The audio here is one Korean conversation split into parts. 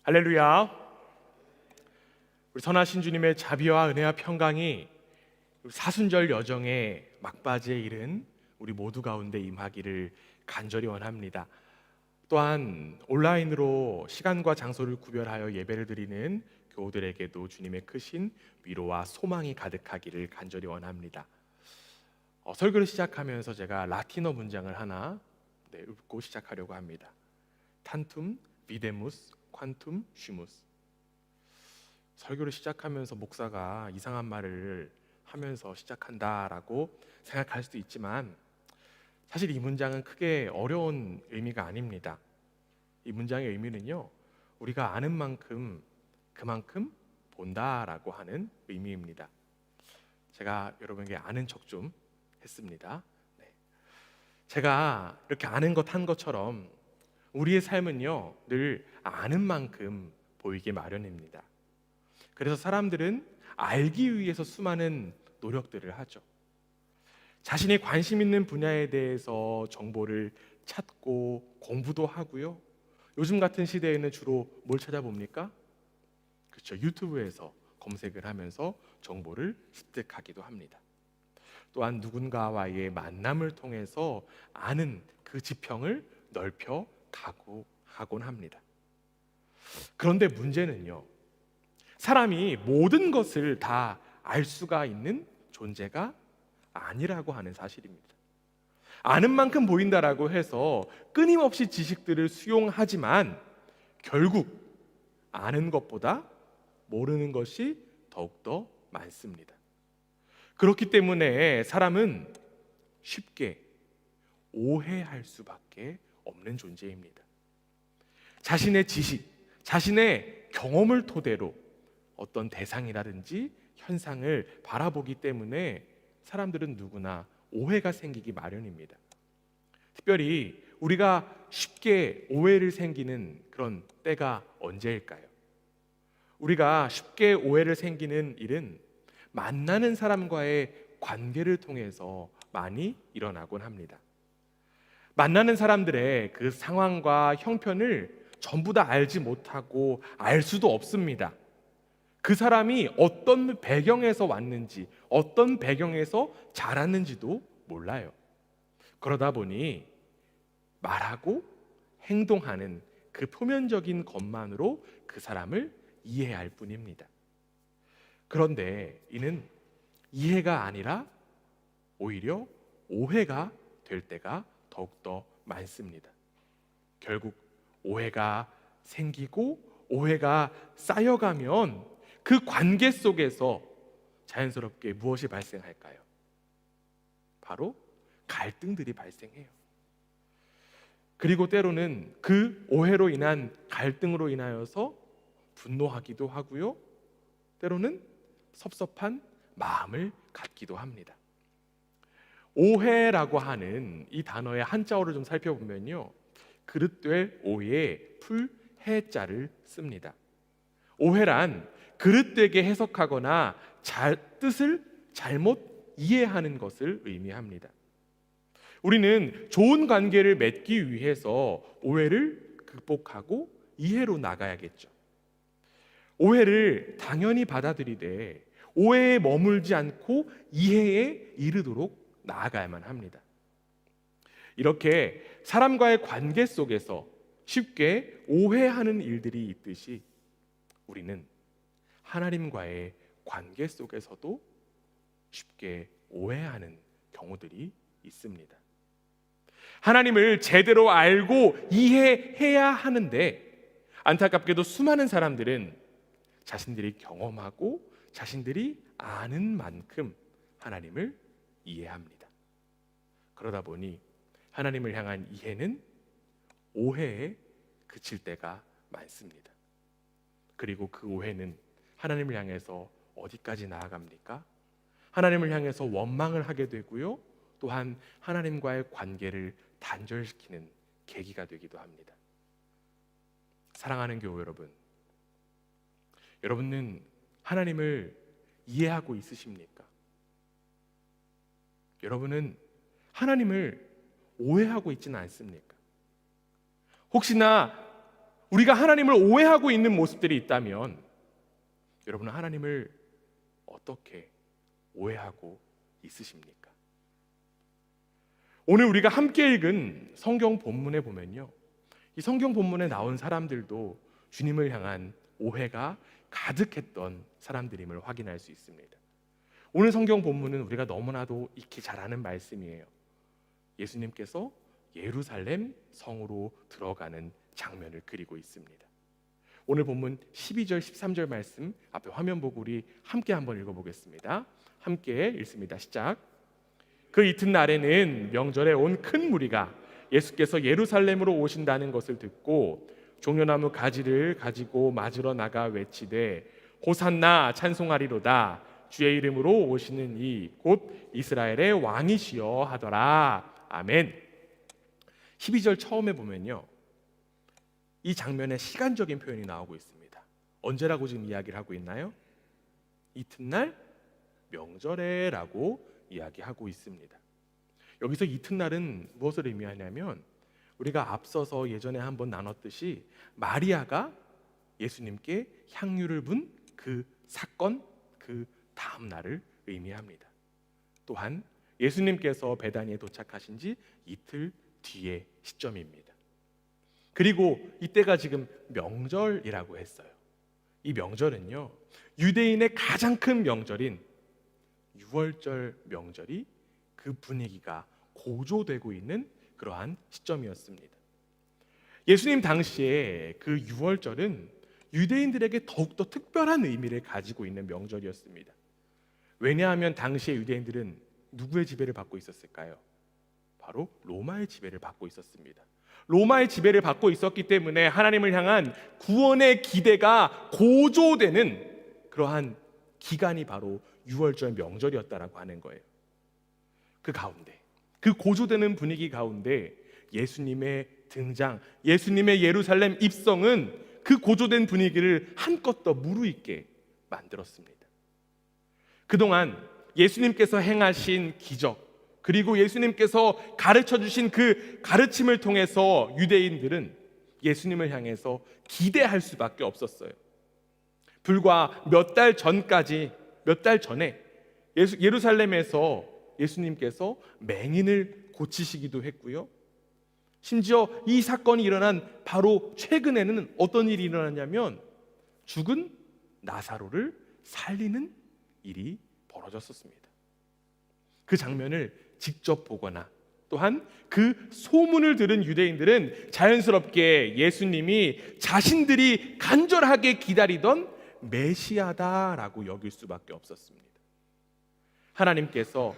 할렐루야. 우리 선하신 주님의 자비와 은혜와 평강이 사순절 여정의 막바지에 이른 우리 모두 가운데 임하기를 간절히 원합니다. 또한 온라인으로 시간과 장소를 구별하여 예배를 드리는 교우들에게도 주님의 크신 위로와 소망이 가득하기를 간절히 원합니다. 설교를 시작하면서 제가 라틴어 문장을 하나 읽고 시작하려고 합니다. 탄툼 비데무스 퀀툼 쉬무스. 설교를 시작하면서 목사가 이상한 말을 하면서 시작한다라고 생각할 수도 있지만 사실 이 문장은 크게 어려운 의미가 아닙니다. 이 문장의 의미는요, 우리가 아는 만큼 그만큼 본다라고 하는 의미입니다. 제가 여러분에게 아는 척 좀 했습니다. 제가 이렇게 아는 것 한 것처럼 우리의 삶은요, 늘 아는 만큼 보이기 마련입니다. 그래서 사람들은 알기 위해서 수많은 노력들을 하죠. 자신이 관심 있는 분야에 대해서 정보를 찾고 공부도 하고요. 요즘 같은 시대에는 주로 뭘 찾아봅니까? 그렇죠. 유튜브에서 검색을 하면서 정보를 습득하기도 합니다. 또한 누군가와의 만남을 통해서 아는 그 지평을 넓혀 가곤 합니다. 그런데 문제는요, 사람이 모든 것을 다 알 수가 있는 존재가 아니라고 하는 사실입니다. 아는 만큼 보인다라고 해서 끊임없이 지식들을 수용하지만 결국 아는 것보다 모르는 것이 더욱더 많습니다. 그렇기 때문에 사람은 쉽게 오해할 수밖에 없는 존재입니다. 자신의 지식, 자신의 경험을 토대로 어떤 대상이라든지 현상을 바라보기 때문에 사람들은 누구나 오해가 생기기 마련입니다. 특별히 우리가 쉽게 오해를 생기는 그런 때가 언제일까요? 우리가 쉽게 오해를 생기는 일은 만나는 사람과의 관계를 통해서 많이 일어나곤 합니다. 만나는 사람들의 그 상황과 형편을 전부 다 알지 못하고 알 수도 없습니다. 그 사람이 어떤 배경에서 왔는지, 어떤 배경에서 자랐는지도 몰라요. 그러다 보니 말하고 행동하는 그 표면적인 것만으로 그 사람을 이해할 뿐입니다. 그런데 이는 이해가 아니라 오히려 오해가 될 때가 더욱더 많습니다. 결국 오해가 생기고 오해가 쌓여가면 그 관계 속에서 자연스럽게 무엇이 발생할까요? 바로 갈등들이 발생해요. 그리고 때로는 그 오해로 인한 갈등으로 인하여서 분노하기도 하고요, 때로는 섭섭한 마음을 갖기도 합니다. 오해라고 하는 이 단어의 한자어를 좀 살펴보면요, 그릇될 오해에 풀해자를 씁니다. 오해란 그릇되게 해석하거나 뜻을 잘못 이해하는 것을 의미합니다. 우리는 좋은 관계를 맺기 위해서 오해를 극복하고 이해로 나가야겠죠. 오해를 당연히 받아들이되 오해에 머물지 않고 이해에 이르도록 나아가야만 합니다. 이렇게 사람과의 관계 속에서 쉽게 오해하는 일들이 있듯이 우리는 하나님과의 관계 속에서도 쉽게 오해하는 경우들이 있습니다. 하나님을 제대로 알고 이해해야 하는데 안타깝게도 수많은 사람들은 자신들이 경험하고 자신들이 아는 만큼 하나님을 이해합니다. 그러다 보니 하나님을 향한 이해는 오해에 그칠 때가 많습니다. 그리고 그 오해는 하나님을 향해서 어디까지 나아갑니까? 하나님을 향해서 원망을 하게 되고요, 또한 하나님과의 관계를 단절시키는 계기가 되기도 합니다. 사랑하는 교우 여러분, 여러분은 하나님을 이해하고 있으십니까? 여러분은 하나님을 오해하고 있지는 않습니까? 혹시나 우리가 하나님을 오해하고 있는 모습들이 있다면 여러분은 하나님을 어떻게 오해하고 있으십니까? 오늘 우리가 함께 읽은 성경 본문에 보면요, 이 성경 본문에 나온 사람들도 주님을 향한 오해가 가득했던 사람들임을 확인할 수 있습니다. 오늘 성경 본문은 우리가 너무나도 익히 잘 아는 말씀이에요. 예수님께서 예루살렘 성으로 들어가는 장면을 그리고 있습니다. 오늘 본문 12절 13절 말씀 앞에 화면 보고 우리 함께 한번 읽어보겠습니다. 함께 읽습니다. 시작. 그 이튿날에는 명절에 온 큰 무리가 예수께서 예루살렘으로 오신다는 것을 듣고 종려나무 가지를 가지고 맞으러 나가 외치되 호산나 찬송하리로다 주의 이름으로 오시는 이 곧 이스라엘의 왕이시여 하더라. 아멘. 12절 처음에 보면요, 이 장면에 시간적인 표현이 나오고 있습니다. 언제라고 지금 이야기를 하고 있나요? 이튿날 명절에라고 이야기하고 있습니다. 여기서 이튿날은 무엇을 의미하냐면 우리가 앞서서 예전에 한번 나눴듯이 마리아가 예수님께 향유를 분 그 사건, 그 다음 날을 의미합니다. 또한 예수님께서 베다니에 도착하신 지 이틀 뒤의 시점입니다. 그리고 이때가 지금 명절이라고 했어요. 이 명절은요, 유대인의 가장 큰 명절인 유월절 명절이 그 분위기가 고조되고 있는 그러한 시점이었습니다. 예수님 당시에 그 유월절은 유대인들에게 더욱더 특별한 의미를 가지고 있는 명절이었습니다. 왜냐하면 당시의 유대인들은 누구의 지배를 받고 있었을까요? 바로 로마의 지배를 받고 있었습니다. 로마의 지배를 받고 있었기 때문에 하나님을 향한 구원의 기대가 고조되는 그러한 기간이 바로 유월절 명절이었다라고 하는 거예요. 그 가운데, 그 고조되는 분위기 가운데 예수님의 등장, 예수님의 예루살렘 입성은 그 고조된 분위기를 한껏 더 무르익게 만들었습니다. 그동안 예수님께서 행하신 기적, 그리고 예수님께서 가르쳐 주신 그 가르침을 통해서 유대인들은 예수님을 향해서 기대할 수밖에 없었어요. 불과 몇 달 전에 예루살렘에서 예수님께서 맹인을 고치시기도 했고요. 심지어 이 사건이 일어난 바로 최근에는 어떤 일이 일어났냐면 죽은 나사로를 살리는 일이 벌어졌었습니다. 그 장면을 직접 보거나 또한 그 소문을 들은 유대인들은 자연스럽게 예수님이 자신들이 간절하게 기다리던 메시아다라고 여길 수밖에 없었습니다. 하나님께서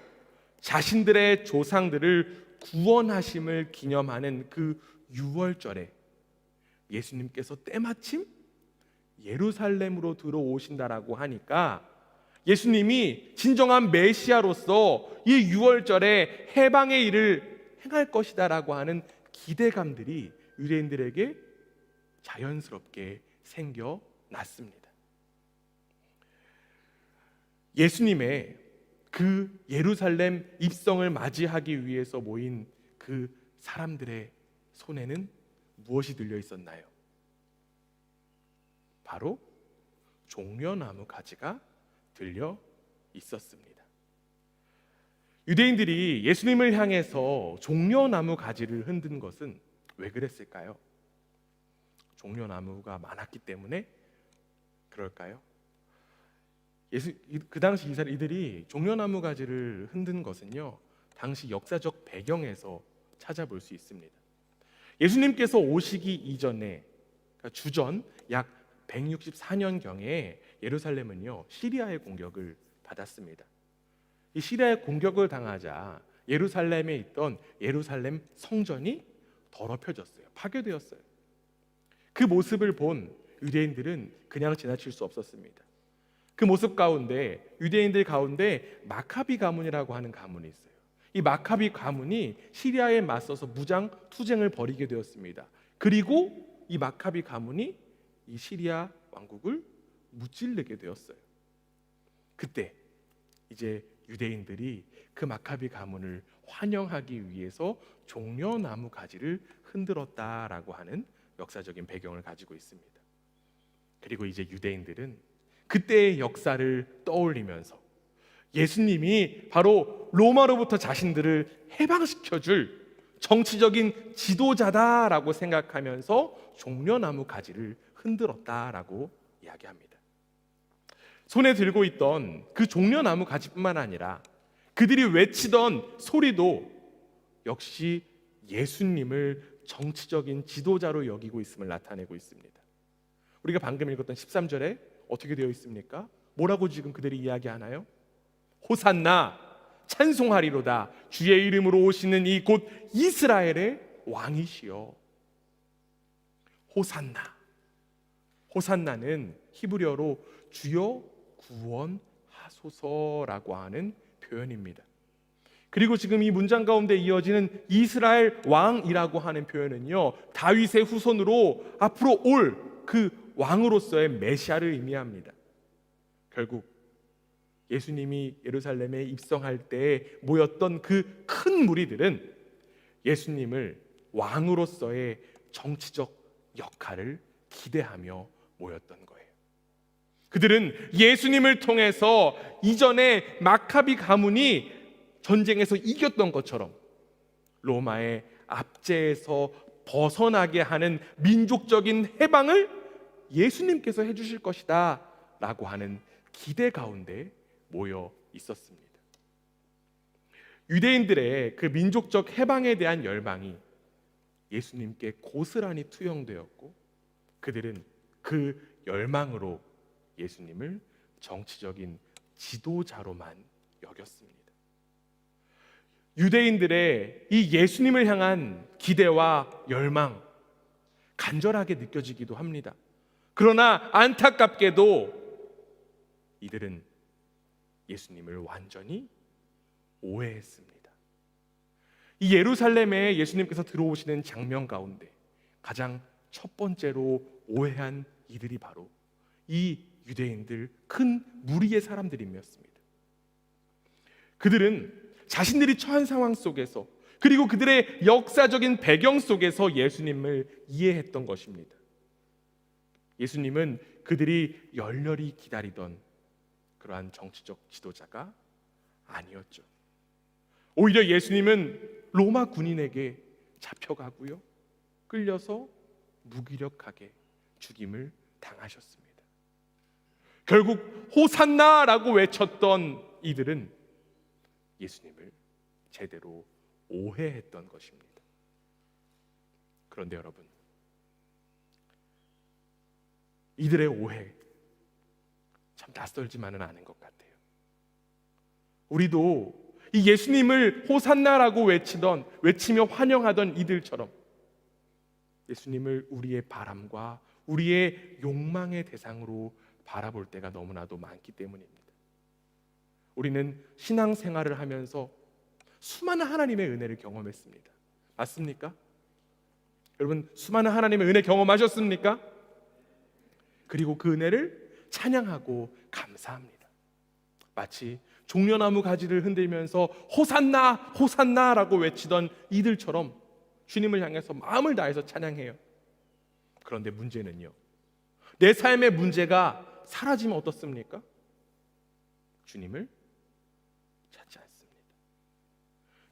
자신들의 조상들을 구원하심을 기념하는 그 유월절에 예수님께서 때마침 예루살렘으로 들어오신다라고 하니까 예수님이 진정한 메시아로서 이 유월절에 해방의 일을 행할 것이다라고 하는 기대감들이 유대인들에게 자연스럽게 생겨났습니다. 예수님의 그 예루살렘 입성을 맞이하기 위해서 모인 그 사람들의 손에는 무엇이 들려 있었나요? 바로 종려나무 가지가 들려 있었습니다. 유대인들이 예수님을 향해서 종려나무 가지를 흔든 것은 왜 그랬을까요? 종려나무가 많았기 때문에 그럴까요? 그 당시 이들이 종려나무 가지를 흔든 것은요, 당시 역사적 배경에서 찾아볼 수 있습니다. 예수님께서 오시기 이전에, 그러니까 주전 약 164년경에 예루살렘은요 시리아의 공격을 받았습니다. 이 시리아의 공격을 당하자 예루살렘에 있던 예루살렘 성전이 더럽혀졌어요. 파괴되었어요. 그 모습을 본 유대인들은 그냥 지나칠 수 없었습니다. 그 모습 가운데 유대인들 가운데 마카비 가문이라고 하는 가문이 있어요. 이 마카비 가문이 시리아에 맞서서 무장 투쟁을 벌이게 되었습니다. 그리고 이 마카비 가문이 이 시리아 왕국을 무찔르게 되었어요. 그때 이제 유대인들이 그 마카비 가문을 환영하기 위해서 종려나무 가지를 흔들었다라고 하는 역사적인 배경을 가지고 있습니다. 그리고 이제 유대인들은 그때의 역사를 떠올리면서 예수님이 바로 로마로부터 자신들을 해방시켜줄 정치적인 지도자다라고 생각하면서 종려나무 가지를 흔들었다라고 이야기합니다. 손에 들고 있던 그 종려나무 가지뿐만 아니라 그들이 외치던 소리도 역시 예수님을 정치적인 지도자로 여기고 있음을 나타내고 있습니다. 우리가 방금 읽었던 13절에 어떻게 되어 있습니까? 뭐라고 지금 그들이 이야기하나요? 호산나, 찬송하리로다, 주의 이름으로 오시는 이 곧 이스라엘의 왕이시여. 호산나, 호산나는 히브리어로 주여 구원하소서라고 하는 표현입니다. 그리고 지금 이 문장 가운데 이어지는 이스라엘 왕이라고 하는 표현은요, 다윗의 후손으로 앞으로 올 그 왕으로서의 메시아를 의미합니다. 결국 예수님이 예루살렘에 입성할 때 모였던 그 큰 무리들은 예수님을 왕으로서의 정치적 역할을 기대하며 모였던 거예요. 그들은 예수님을 통해서 이전에 마카비 가문이 전쟁에서 이겼던 것처럼 로마의 압제에서 벗어나게 하는 민족적인 해방을 예수님께서 해주실 것이다 라고 하는 기대 가운데 모여 있었습니다. 유대인들의 그 민족적 해방에 대한 열망이 예수님께 고스란히 투영되었고 그들은 그 열망으로 예수님을 정치적인 지도자로만 여겼습니다. 유대인들의 이 예수님을 향한 기대와 열망 간절하게 느껴지기도 합니다. 그러나 안타깝게도 이들은 예수님을 완전히 오해했습니다. 이 예루살렘에 예수님께서 들어오시는 장면 가운데 가장 첫 번째로 오해한 이들이 바로 이 유대인들 큰 무리의 사람들이었습니다. 그들은 자신들이 처한 상황 속에서 그리고 그들의 역사적인 배경 속에서 예수님을 이해했던 것입니다. 예수님은 그들이 열렬히 기다리던 그러한 정치적 지도자가 아니었죠. 오히려 예수님은 로마 군인에게 잡혀가고요, 끌려서 무기력하게 죽임을 당하셨습니다. 결국 호산나라고 외쳤던 이들은 예수님을 제대로 오해했던 것입니다. 그런데 여러분, 이들의 오해 참 낯설지만은 않은 것 같아요. 우리도 이 예수님을 호산나라고 외치며 환영하던 이들처럼 예수님을 우리의 바람과 우리의 욕망의 대상으로 바라볼 때가 너무나도 많기 때문입니다. 우리는 신앙생활을 하면서 수많은 하나님의 은혜를 경험했습니다. 맞습니까? 여러분, 수많은 하나님의 은혜 경험하셨습니까? 그리고 그 은혜를 찬양하고 감사합니다. 마치 종려나무 가지를 흔들면서 호산나 호산나라고 외치던 이들처럼 주님을 향해서 마음을 다해서 찬양해요. 그런데 문제는요, 내 삶의 문제가 사라지면 어떻습니까? 주님을 찾지 않습니다.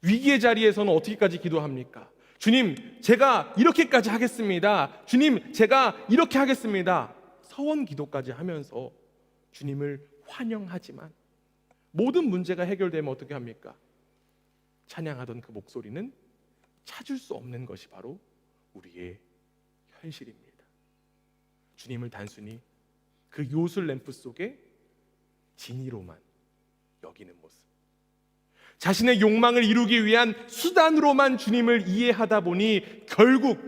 위기의 자리에서는 어떻게까지 기도합니까? 주님, 제가 이렇게까지 하겠습니다. 주님, 제가 이렇게 하겠습니다. 서원 기도까지 하면서 주님을 환영하지만 모든 문제가 해결되면 어떻게 합니까? 찬양하던 그 목소리는 찾을 수 없는 것이 바로 우리의 현실입니다. 주님을 단순히 그 요술 램프 속에 진이로만 여기는 모습, 자신의 욕망을 이루기 위한 수단으로만 주님을 이해하다 보니 결국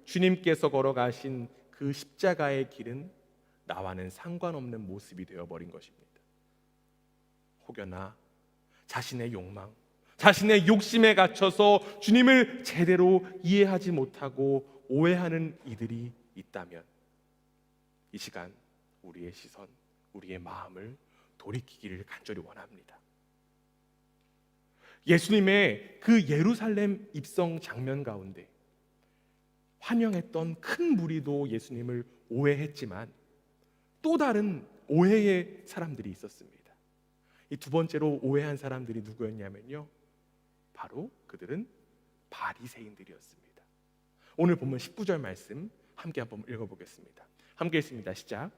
주님께서 걸어가신 그 십자가의 길은 나와는 상관없는 모습이 되어버린 것입니다. 혹여나 자신의 욕망, 자신의 욕심에 갇혀서 주님을 제대로 이해하지 못하고 오해하는 이들이 있다면 이 시간 우리의 시선, 우리의 마음을 돌이키기를 간절히 원합니다. 예수님의 그 예루살렘 입성 장면 가운데 환영했던 큰 무리도 예수님을 오해했지만 또 다른 오해의 사람들이 있었습니다. 이 두 번째로 오해한 사람들이 누구였냐면요, 바로 그들은 바리새인들이었습니다. 오늘 본문 19절 말씀 함께 한번 읽어보겠습니다. 함께 읽습니다. 시작.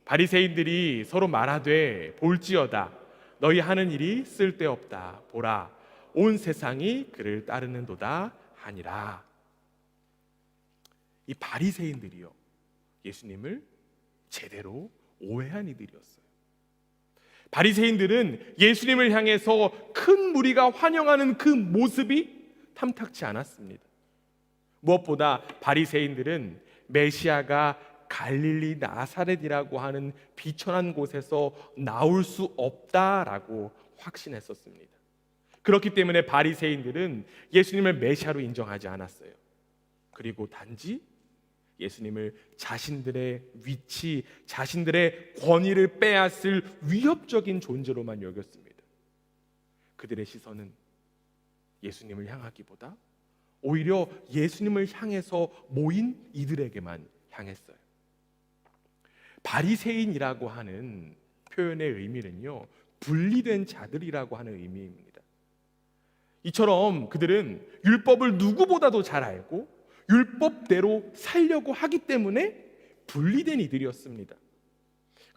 바리새인들이 서로 말하되 볼지어다 너희 하는 일이 쓸데없다. 보라 온 세상이 그를 따르는도다 하니라. 이 바리새인들이요, 예수님을 제대로 오해한 이들이었어요. 바리새인들은 예수님을 향해서 큰 무리가 환영하는 그 모습이 탐탁치 않았습니다. 무엇보다 바리새인들은 메시아가 갈릴리 나사렛이라고 하는 비천한 곳에서 나올 수 없다라고 확신했었습니다. 그렇기 때문에 바리새인들은 예수님을 메시아로 인정하지 않았어요. 그리고 단지 예수님을 자신들의 위치, 자신들의 권위를 빼앗을 위협적인 존재로만 여겼습니다. 그들의 시선은 예수님을 향하기보다 오히려 예수님을 향해서 모인 이들에게만 향했어요. 바리새인이라고 하는 표현의 의미는요, 분리된 자들이라고 하는 의미입니다. 이처럼 그들은 율법을 누구보다도 잘 알고 율법대로 살려고 하기 때문에 분리된 이들이었습니다.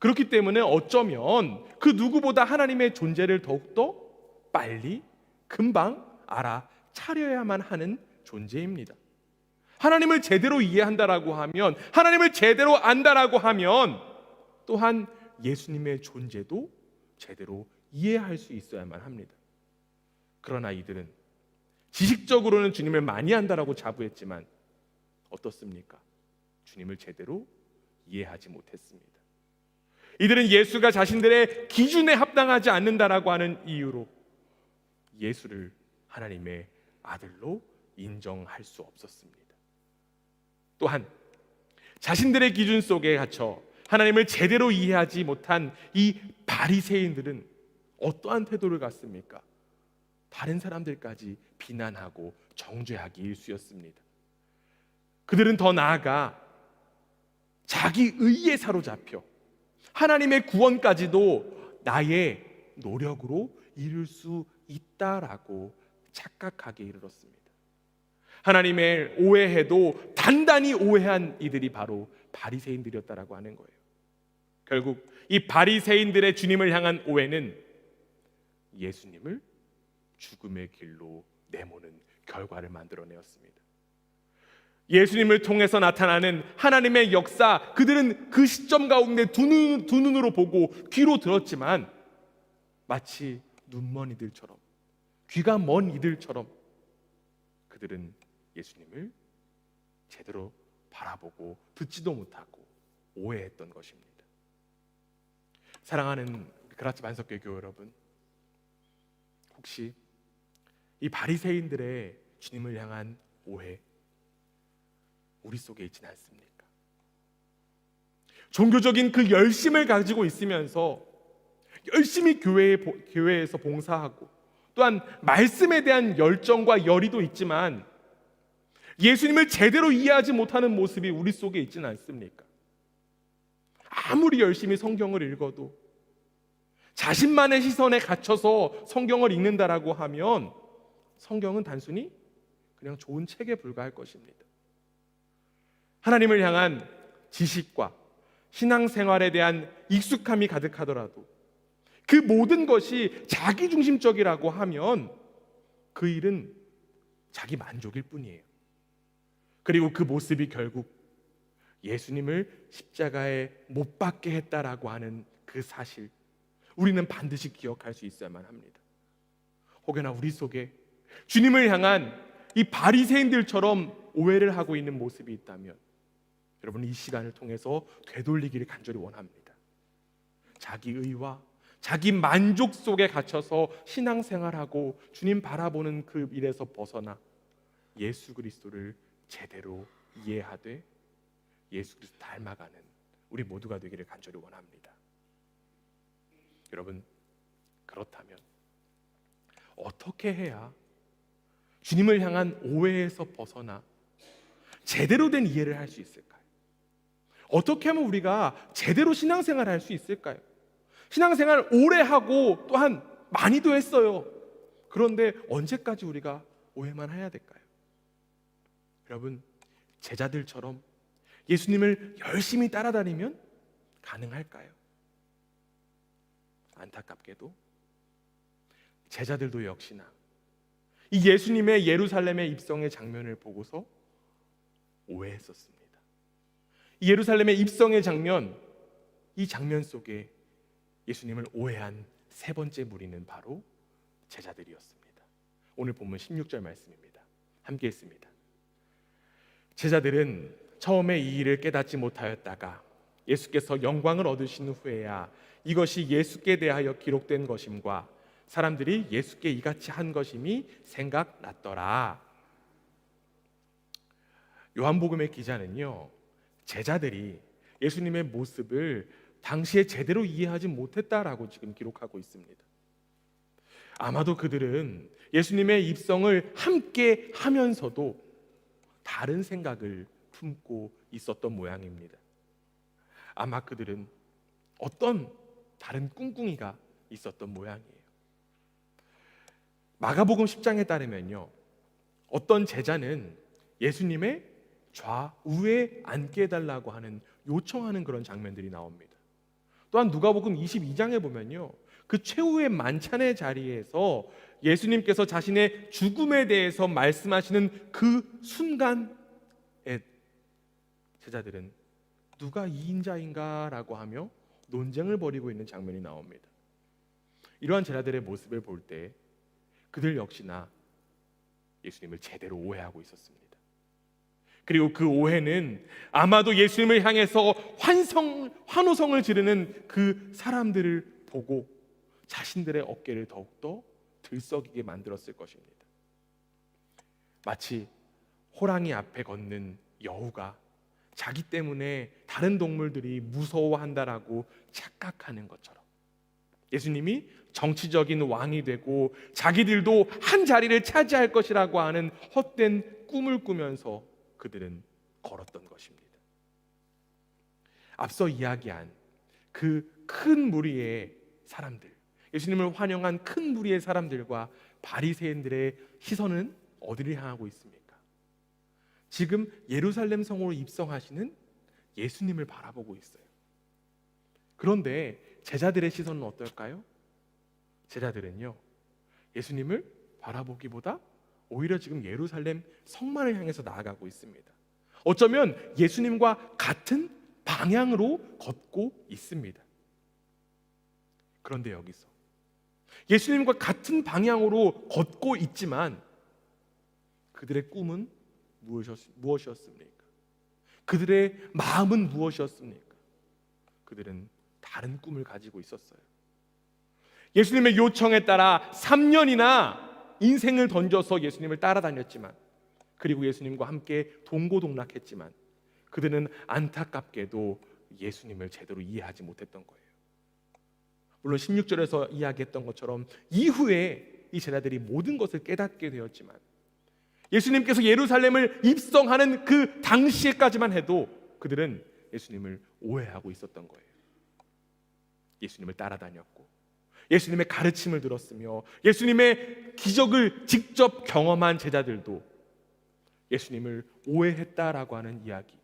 그렇기 때문에 어쩌면 그 누구보다 하나님의 존재를 더욱더 빨리 금방 알아차려야만 하는 존재입니다. 하나님을 제대로 이해한다라고 하면, 하나님을 제대로 안다라고 하면 또한 예수님의 존재도 제대로 이해할 수 있어야만 합니다. 그러나 이들은 지식적으로는 주님을 많이 안다라고 자부했지만 어떻습니까? 주님을 제대로 이해하지 못했습니다. 이들은 예수가 자신들의 기준에 합당하지 않는다라고 하는 이유로 예수를 하나님의 아들로 인정할 수 없었습니다. 또한 자신들의 기준 속에 갇혀 하나님을 제대로 이해하지 못한 이 바리새인들은 어떠한 태도를 갖습니까? 다른 사람들까지 비난하고 정죄하기 일쑤였습니다. 그들은 더 나아가 자기 의에 사로잡혀 하나님의 구원까지도 나의 노력으로 이룰 수 있다라고 착각하게 이르렀습니다. 하나님의 오해해도 단단히 오해한 이들이 바로 바리새인들이었다라고 하는 거예요. 결국 이 바리새인들의 주님을 향한 오해는 예수님을 죽음의 길로 내모는 결과를 만들어내었습니다. 예수님을 통해서 나타나는 하나님의 역사, 그들은 그 시점 가운데 두 눈으로 보고 귀로 들었지만 마치 눈먼 이들처럼, 귀가 먼 이들처럼 그들은 예수님을 제대로 바라보고 듣지도 못하고 오해했던 것입니다. 사랑하는 그라치 반석교 교회 여러분, 혹시 이 바리새인들의 주님을 향한 오해 우리 속에 있지는 않습니까? 종교적인 그 열심을 가지고 있으면서 열심히 교회에서 봉사하고 또한 말씀에 대한 열정과 열의도 있지만 예수님을 제대로 이해하지 못하는 모습이 우리 속에 있지는 않습니까? 아무리 열심히 성경을 읽어도 자신만의 시선에 갇혀서 성경을 읽는다라고 하면 성경은 단순히 그냥 좋은 책에 불과할 것입니다. 하나님을 향한 지식과 신앙생활에 대한 익숙함이 가득하더라도 그 모든 것이 자기중심적이라고 하면 그 일은 자기 만족일 뿐이에요. 그리고 그 모습이 결국 예수님을 십자가에 못 박게 했다라고 하는 그 사실, 우리는 반드시 기억할 수 있어야만 합니다. 혹여나 우리 속에 주님을 향한 이 바리새인들처럼 오해를 하고 있는 모습이 있다면 여러분, 이 시간을 통해서 되돌리기를 간절히 원합니다. 자기 의와 자기 만족 속에 갇혀서 신앙생활하고 주님 바라보는 그 일에서 벗어나 예수 그리스도를 제대로 이해하되 예수 그리스도 닮아가는 우리 모두가 되기를 간절히 원합니다. 여러분, 그렇다면 어떻게 해야 주님을 향한 오해에서 벗어나 제대로 된 이해를 할 수 있을까요? 어떻게 하면 우리가 제대로 신앙생활을 할 수 있을까요? 신앙생활 오래 하고 또한 많이도 했어요. 그런데 언제까지 우리가 오해만 해야 될까요? 여러분, 제자들처럼 예수님을 열심히 따라다니면 가능할까요? 안타깝게도 제자들도 역시나 이 예수님의 예루살렘의 입성의 장면을 보고서 오해했었습니다. 이 예루살렘의 입성의 장면, 이 장면 속에 예수님을 오해한 세 번째 무리는 바로 제자들이었습니다. 오늘 본문 16절 말씀입니다. 함께 읽습니다. 제자들은 처음에 이 일을 깨닫지 못하였다가 예수께서 영광을 얻으신 후에야 이것이 예수께 대하여 기록된 것임과 사람들이 예수께 이같이 한 것임이 생각났더라. 요한복음의 기자는요, 제자들이 예수님의 모습을 당시에 제대로 이해하지 못했다라고 지금 기록하고 있습니다. 아마도 그들은 예수님의 입성을 함께 하면서도 다른 생각을 품고 있었던 모양입니다. 아마 그들은 어떤 다른 꿍꿍이가 있었던 모양이에요. 마가복음 10장에 따르면요, 어떤 제자는 예수님의 좌우에 앉게 해달라고 하는 요청하는 그런 장면들이 나옵니다. 또한 누가복음 22장에 보면요, 그 최후의 만찬의 자리에서 예수님께서 자신의 죽음에 대해서 말씀하시는 그 순간에 제자들은 누가 이인자인가라고 하며 논쟁을 벌이고 있는 장면이 나옵니다. 이러한 제자들의 모습을 볼 때 그들 역시나 예수님을 제대로 오해하고 있었습니다. 그리고 그 오해는 아마도 예수님을 향해서 환호성을 지르는 그 사람들을 보고 자신들의 어깨를 더욱더 들썩이게 만들었을 것입니다. 마치 호랑이 앞에 걷는 여우가 자기 때문에 다른 동물들이 무서워한다라고 착각하는 것처럼 예수님이 정치적인 왕이 되고 자기들도 한 자리를 차지할 것이라고 하는 헛된 꿈을 꾸면서 그들은 걸었던 것입니다. 앞서 이야기한 그 큰 무리의 사람들, 예수님을 환영한 큰 무리의 사람들과 바리새인들의 시선은 어디를 향하고 있습니까? 지금 예루살렘 성으로 입성하시는 예수님을 바라보고 있어요. 그런데 제자들의 시선은 어떨까요? 제자들은요, 예수님을 바라보기보다 오히려 지금 예루살렘 성만을 향해서 나아가고 있습니다. 어쩌면 예수님과 같은 방향으로 걷고 있습니다. 그런데 여기서 예수님과 같은 방향으로 걷고 있지만 그들의 꿈은 무엇이었습니까? 그들의 마음은 무엇이었습니까? 그들은 다른 꿈을 가지고 있었어요. 예수님의 요청에 따라 3년이나 인생을 던져서 예수님을 따라다녔지만, 그리고 예수님과 함께 동고동락했지만 그들은 안타깝게도 예수님을 제대로 이해하지 못했던 거예요. 물론 16절에서 이야기했던 것처럼 이후에 이 제자들이 모든 것을 깨닫게 되었지만 예수님께서 예루살렘을 입성하는 그 당시에까지만 해도 그들은 예수님을 오해하고 있었던 거예요. 예수님을 따라다녔고 예수님의 가르침을 들었으며 예수님의 기적을 직접 경험한 제자들도 예수님을 오해했다라고 하는 이야기,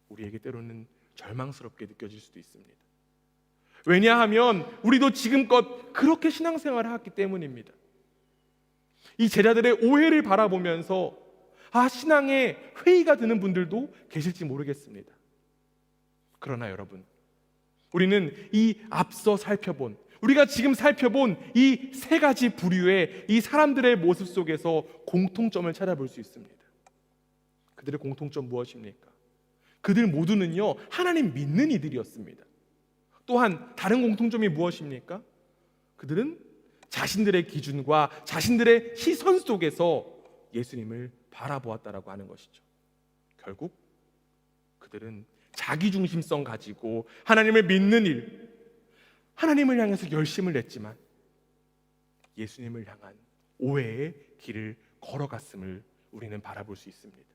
우리에게 때로는 절망스럽게 느껴질 수도 있습니다. 왜냐하면 우리도 지금껏 그렇게 신앙생활을 했기 때문입니다. 이 제자들의 오해를 바라보면서 신앙에 회의가 드는 분들도 계실지 모르겠습니다. 그러나 여러분, 우리는 이 앞서 살펴본, 우리가 지금 살펴본 이 세 가지 부류의 이 사람들의 모습 속에서 공통점을 찾아볼 수 있습니다. 그들의 공통점 무엇입니까? 그들 모두는요, 하나님 믿는 이들이었습니다. 또한 다른 공통점이 무엇입니까? 그들은 자신들의 기준과 자신들의 시선 속에서 예수님을 바라보았다라고 하는 것이죠. 결국 그들은 자기중심성 가지고 하나님을 믿는 일, 하나님을 향해서 열심을 냈지만 예수님을 향한 오해의 길을 걸어갔음을 우리는 바라볼 수 있습니다.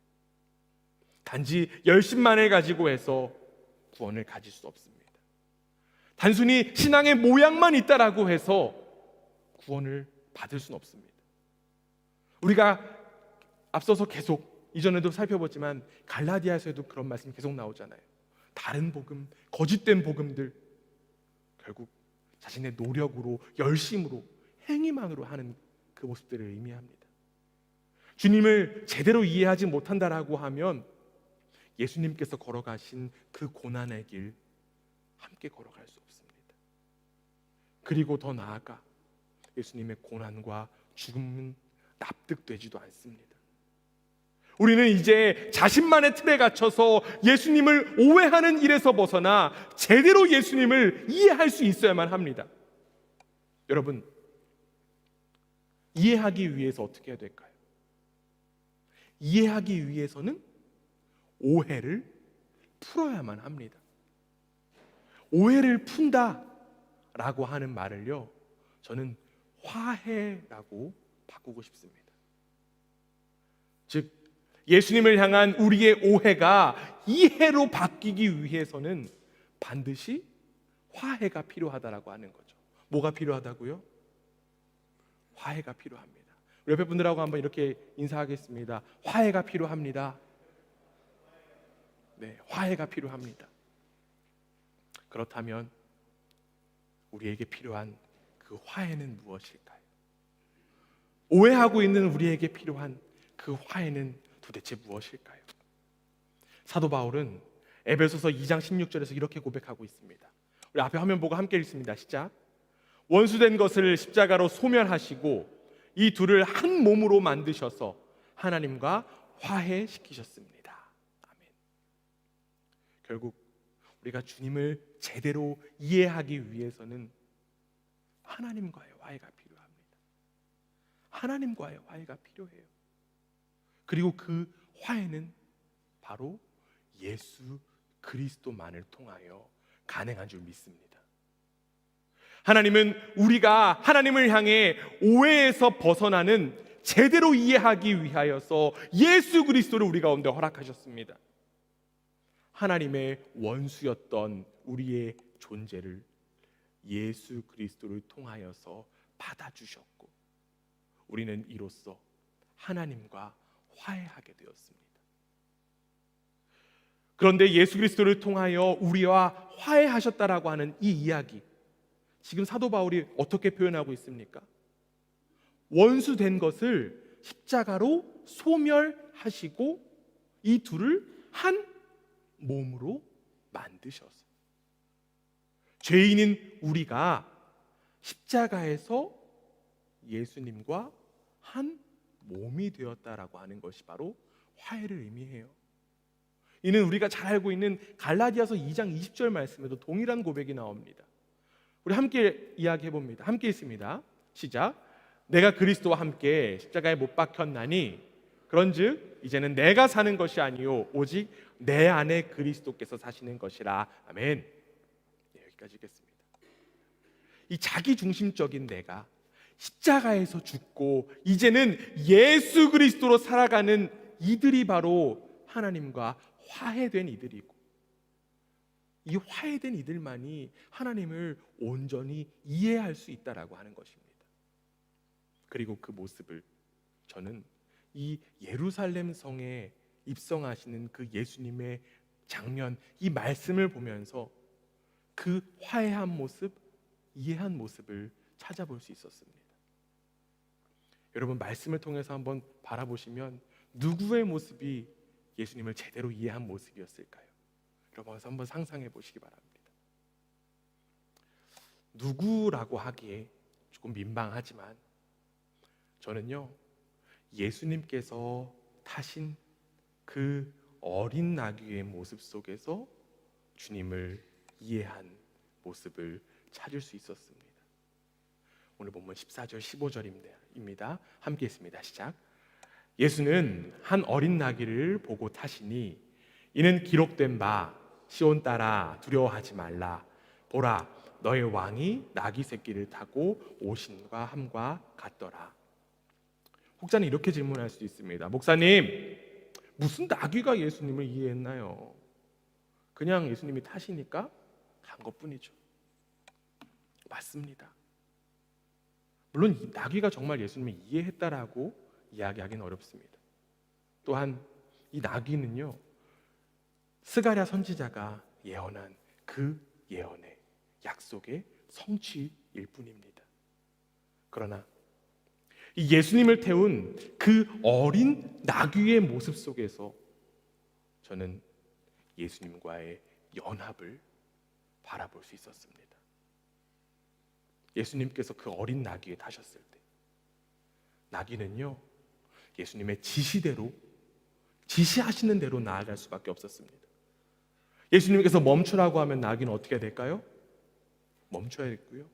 단지 열심만을 가지고 해서 구원을 가질 수 없습니다. 단순히 신앙의 모양만 있다라고 해서 구원을 받을 수는 없습니다. 우리가 앞서서 계속 이전에도 살펴봤지만 갈라디아서에도 그런 말씀이 계속 나오잖아요. 다른 복음, 거짓된 복음들, 결국 자신의 노력으로, 열심으로, 행위만으로 하는 그 모습들을 의미합니다. 주님을 제대로 이해하지 못한다라고 하면 예수님께서 걸어가신 그 고난의 길 함께 걸어갈 수 없습니다. 그리고 더 나아가 예수님의 고난과 죽음은 납득되지도 않습니다. 우리는 이제 자신만의 틀에 갇혀서 예수님을 오해하는 일에서 벗어나 제대로 예수님을 이해할 수 있어야만 합니다. 여러분, 이해하기 위해서 어떻게 해야 될까요? 이해하기 위해서는 오해를 풀어야만 합니다. 오해를 푼다라고 하는 말을요, 저는 화해라고 바꾸고 싶습니다. 즉, 예수님을 향한 우리의 오해가 이해로 바뀌기 위해서는 반드시 화해가 필요하다라고 하는 거죠. 뭐가 필요하다고요? 화해가 필요합니다. 우리 옆에 분들하고 한번 이렇게 인사하겠습니다. 화해가 필요합니다. 네, 화해가 필요합니다. 그렇다면 우리에게 필요한 그 화해는 무엇일까요? 오해하고 있는 우리에게 필요한 그 화해는 도대체 무엇일까요? 사도 바울은 에베소서 2장 16절에서 이렇게 고백하고 있습니다. 우리 앞에 화면 보고 함께 읽습니다. 시작. 원수된 것을 십자가로 소멸하시고 이 둘을 한 몸으로 만드셔서 하나님과 화해시키셨습니다. 아멘. 결국 우리가 주님을 제대로 이해하기 위해서는 하나님과의 화해가 필요합니다. 하나님과의 화해가 필요해요. 그리고 그 화해는 바로 예수 그리스도만을 통하여 가능한 줄 믿습니다. 하나님은 우리가 하나님을 향해 오해에서 벗어나는 제대로 이해하기 위하여서 예수 그리스도를 우리 가운데 허락하셨습니다. 하나님의 원수였던 우리의 존재를 예수 그리스도를 통하여서 받아주셨고 우리는 이로써 하나님과 화해하게 되었습니다. 그런데 예수 그리스도를 통하여 우리와 화해하셨다라고 하는 이 이야기, 지금 사도 바울이 어떻게 표현하고 있습니까? 원수된 것을 십자가로 소멸하시고 이 둘을 한 몸으로 만드셔서 죄인인 우리가 십자가에서 예수님과 한 몸이 되었다라고 하는 것이 바로 화해를 의미해요. 이는 우리가 잘 알고 있는 갈라디아서 2장 20절 말씀에도 동일한 고백이 나옵니다. 우리 함께 이야기해 봅니다. 함께 있습니다. 시작. 내가 그리스도와 함께 십자가에 못 박혔나니 그런즉 이제는 내가 사는 것이 아니요 오직 내 안에 그리스도께서 사시는 것이라. 아멘. 네, 여기까지 읽겠습니다. 이 자기 중심적인 내가 십자가에서 죽고 이제는 예수 그리스도로 살아가는 이들이 바로 하나님과 화해된 이들이고 이 화해된 이들만이 하나님을 온전히 이해할 수 있다라고 하는 것입니다. 그리고 그 모습을 저는 이 예루살렘 성에 입성하시는 그 예수님의 장면, 이 말씀을 보면서 그 화해한 모습, 이해한 모습을 찾아볼 수 있었습니다. 여러분, 말씀을 통해서 한번 바라보시면 누구의 모습이 예수님을 제대로 이해한 모습이었을까요? 여러분, 한번 상상해 보시기 바랍니다. 누구라고 하기에 조금 민망하지만 저는요, 예수님께서 타신 그 어린 나귀의 모습 속에서 주님을 이해한 모습을 찾을 수 있었습니다. 오늘 본문 14절 15절입니다. 함께 있습니다. 시작. 예수는 한 어린 나귀를 보고 타시니 이는 기록된 바 시온 딸아 두려워하지 말라. 보라 너의 왕이 나귀 새끼를 타고 오심과 함과 같더라. 혹자는 이렇게 질문할 수 있습니다. 목사님, 무슨 나귀가 예수님을 이해했나요? 그냥 예수님이 타시니까 간 것뿐이죠. 맞습니다. 물론 이 나귀가 정말 예수님을 이해했다라고 이야기하기는 어렵습니다. 또한 이 나귀는요, 스가랴 선지자가 예언한 그 예언의 약속의 성취일 뿐입니다. 그러나 이 예수님을 태운 그 어린 나귀의 모습 속에서 저는 예수님과의 연합을 바라볼 수 있었습니다. 예수님께서 그 어린 나귀에 타셨을 때 나귀는요, 예수님의 지시대로, 지시하시는 대로 나아갈 수밖에 없었습니다. 예수님께서 멈추라고 하면 나귀는 어떻게 될까요? 멈춰야 했고요.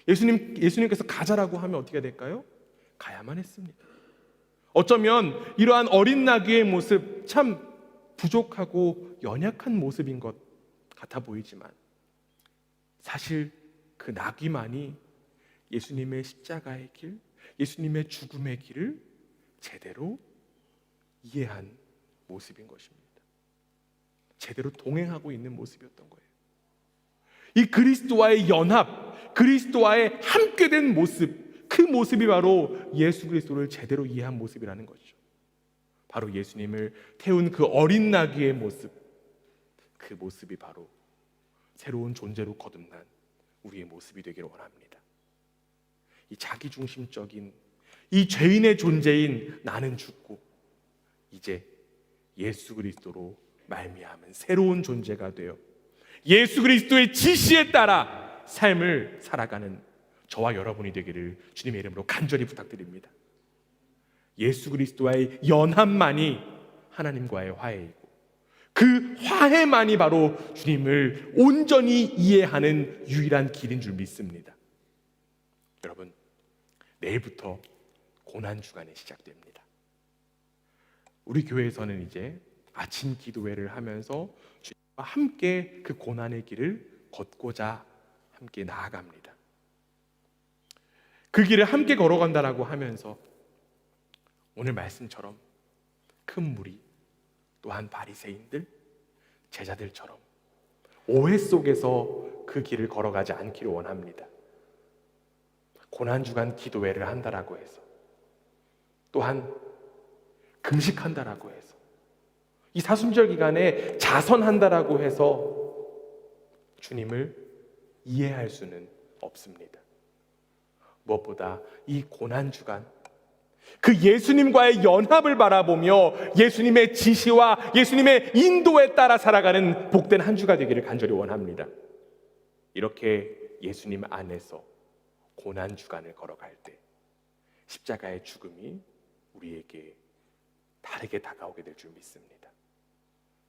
예수님께서 가자라고 하면 어떻게 될까요? 가야만 했습니다. 어쩌면 이러한 어린 나귀의 모습 참 부족하고 연약한 모습인 것 같아 보이지만 사실 그 나귀만이 예수님의 십자가의 길, 예수님의 죽음의 길을 제대로 이해한 모습인 것입니다. 제대로 동행하고 있는 모습이었던 거예요. 이 그리스도와의 연합, 그리스도와의 함께된 모습, 그 모습이 바로 예수 그리스도를 제대로 이해한 모습이라는 것이죠. 바로 예수님을 태운 그 어린 나귀의 모습, 그 모습이 바로 새로운 존재로 거듭난 우리의 모습이 되기를 원합니다. 이 자기중심적인 이 죄인의 존재인 나는 죽고 이제 예수 그리스도로 말미암은 새로운 존재가 되어 예수 그리스도의 지시에 따라 삶을 살아가는 저와 여러분이 되기를 주님의 이름으로 간절히 부탁드립니다. 예수 그리스도와의 연합만이 하나님과의 화해이고 그 화해만이 바로 주님을 온전히 이해하는 유일한 길인 줄 믿습니다. 여러분, 내일부터 고난주간이 시작됩니다. 우리 교회에서는 이제 아침 기도회를 하면서 주님과 함께 그 고난의 길을 걷고자 함께 나아갑니다. 그 길을 함께 걸어간다라고 하면서 오늘 말씀처럼 큰 무리 또한 바리새인들, 제자들처럼 오해 속에서 그 길을 걸어가지 않기를 원합니다. 고난주간 기도회를 한다라고 해서 또한 금식한다라고 해서 이 사순절 기간에 자선한다라고 해서 주님을 이해할 수는 없습니다. 무엇보다 이 고난주간 그 예수님과의 연합을 바라보며 예수님의 지시와 예수님의 인도에 따라 살아가는 복된 한 주가 되기를 간절히 원합니다. 이렇게 예수님 안에서 고난주간을 걸어갈 때 십자가의 죽음이 우리에게 다르게 다가오게 될 줄 믿습니다.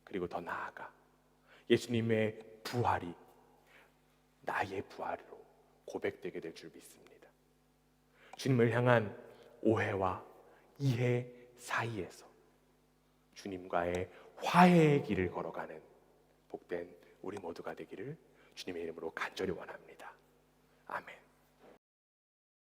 그리고 더 나아가 예수님의 부활이 나의 부활로 고백되게 될 줄 믿습니다. 주님을 향한 오해와 이해 사이에서 주님과의 화해의 길을 걸어가는 복된 우리 모두가 되기를 주님의 이름으로 간절히 원합니다. 아멘.